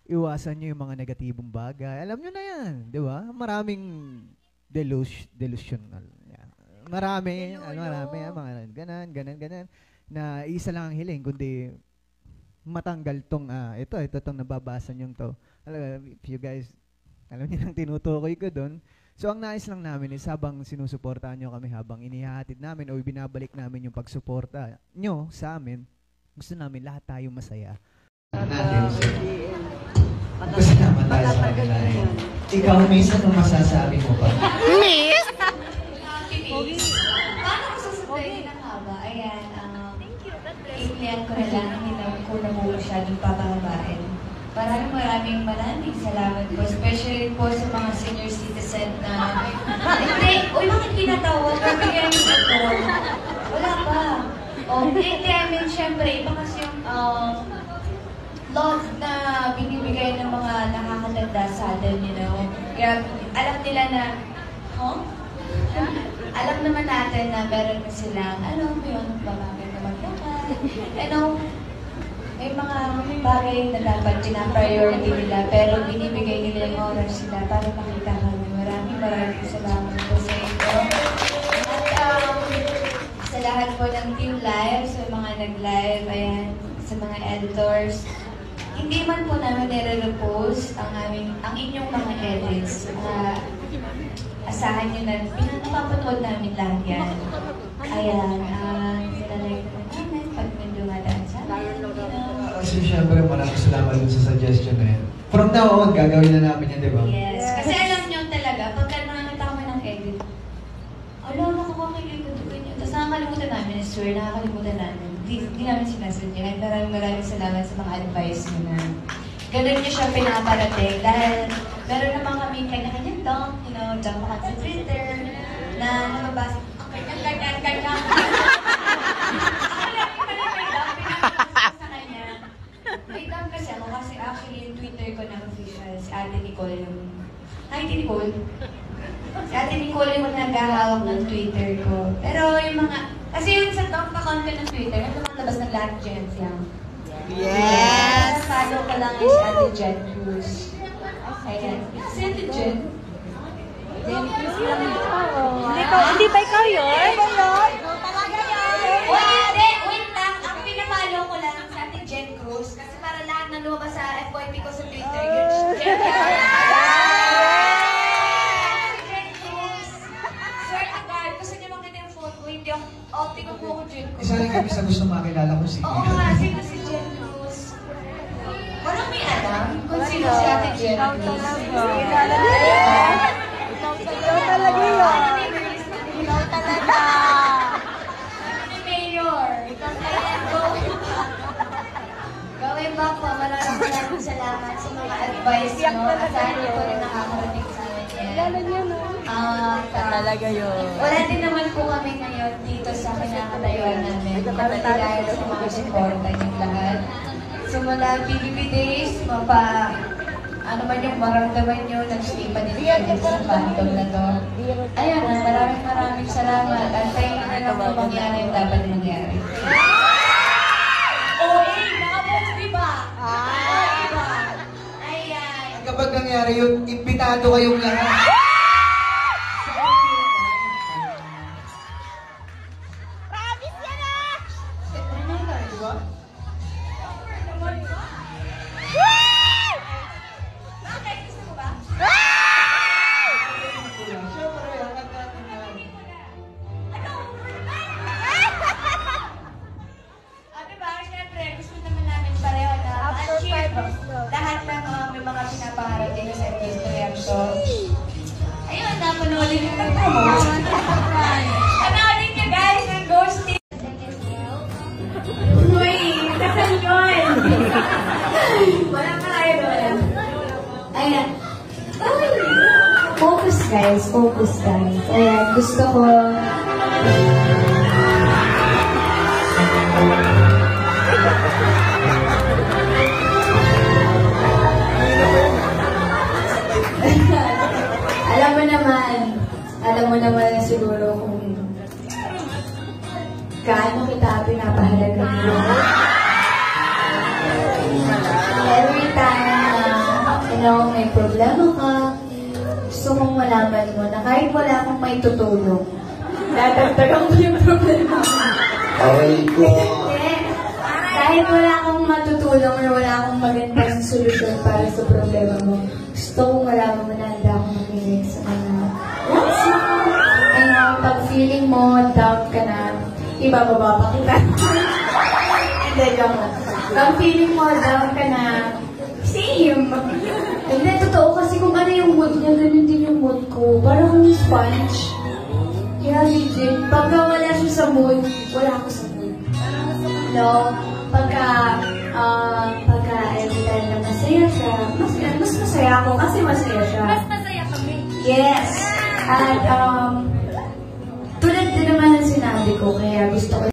iwasan nyo yung mga negatibong bagay. Alam nyo na yan, di ba? Maraming delusional. Yeah. Marami, mga ganan, na isa lang ang hiling, kundi matanggal tong, ito tong nababasa nyo to. If you guys, alam niyo nang tinutukoy ko doon. So, ang nais lang namin is habang sinusuportahan nyo kami, habang inihahatid namin o binabalik namin yung pagsuporta nyo sa amin, gusto namin lahat tayo masaya. Gusto naman tayo sa kanila eh. Ikaw, Miss, ano masasabi mo ba? Miss? Paano ko sasabihin ng haba? Ayan, i-plan ko na lang, hindi na ko na mo masyadong papahabain. Maraming salamat po, especially po sa mga senior citizen na hindi, uy, bakit kinatawag? Bigyan yung ito. Wala pa. Hindi, I mean, syempre, iba kasi yung love na binibigay ng mga nakakatanda sa atin, you know. Kaya alam nila na, alam naman natin na meron na silang, alam mo yun, babagay na maglakas. May mga bagay na dapat pina-priority nila, pero binibigay nila yung oras sila para makita kami. Maraming salamat po sa inyo. At sa lahat po ng Team Live, sa mga nag-live, ayan, sa mga editors, hindi man po namin nire-repost ang inyong mga edits. Asahan nyo na, pinapapanood namin lahat yan. Ayan, nilalike naman namin pag may dumadaan sa amin. Kasi syempre, maraming salamat dun sa suggestion na yan. From now on, gagawin na namin yan, di ba? Yes, kasi alam nyo talaga, pagka nakakita kami ng edit, nakakakilito ko nyo. Tapos nakakalimutan namin, I swear, nakakalimutan namin. Hindi namin sinasadya. Maraming salamat sa mga advice nyo na ganun nyo siya pinaparating. Dahil meron naman kami kanya-kanyang dump, dump ako sa Twitter, na nababasa, ganyan. May dump kasi ako kasi actually yung Twitter ko na official, si Ate Nicole yung... Hi, Ate Nicole. Si Ate Nicole yung naghahawak ng Twitter ko. Pero yung mga... Kasi yung sa dump account ko ng Twitter, na lumalabas ng lahat Gens yan. Yes! Follow ko lang yung si Ate Jen Cruz. Ayan. Si Ate Jen? Hindi ba ikaw yun? Talaga yun! Hindi! Wait lang! Ang pinamalo ko lang si Ate Jen Cruz kasi para lahat na lumabas sa FYP ko sa Twitter, yun si Jen Cruz. Jen Cruz! Sir Agad, gusto niyo makita yung photo? Hindi ako, tingnan po ako Jen Cruz. Isa rin kami sa gusto makilala ko si... Oo nga, sino si Jen Cruz? Parang may alam kung sino si Ate Jen Cruz. Ikaw talaga yun. Ikaw talaga. Mayor. Gawin ba po, maraming salamat sa mga advice nyo. Asahan niyo po rin nakakarating sa amin yan. Talaga yun. Wala din naman po kami ngayon dito sa kinakatayuan namin. Kami dahil sa mga suporta niyong lahat. Simula BBB Days, ano man yung maramdaman nyo, nag-stay pa din kayo sa fandom na to. Ayan, maraming salamat. Antayin na lang kung mangyari yung dapat mangyari. Nakapost diba? Diba? Ayan. Kapag nangyari yun, impitado kayong lahat. Promise yan ah! Diba? Lahat ng may mga pinapangarap din sa Instagram ko. Ayun, napanoodin nyo na promote. Panoodin nyo guys, ang ghosting. Uy, kasal yun. Wala ka kayo doon. Ayan. Focus guys, focus guys. Ayan, gusto ko... Alam mo naman siguro kung gaano kita pinapahalaga mo. Every time may problema ka, gusto kong malaman mo na kahit wala akong may tutulong, dadagdagan ko yung problema mo. Aray ko. Kahit wala akong matutulong or wala akong magandang solusyon para sa problema mo, gusto kong malaman mo na handa akong makinig sa mga what's up? And pag feeling mo, doubt ka na, ibababa pa kita. Hindi, joke lang. Pag feeling mo, doubt ka na, same. Hindi, totoo kasi kung ano yung mood niya, ganun din yung mood ko. Parang yung sponge. Yeah, legit. Pagka wala siya sa mood, wala ako sa mood. No? Pagka every time na masaya siya, mas masaya ako kasi masaya siya. Mas masaya kami. Yes. At tulad din naman ng sinabi ko, kaya gusto ko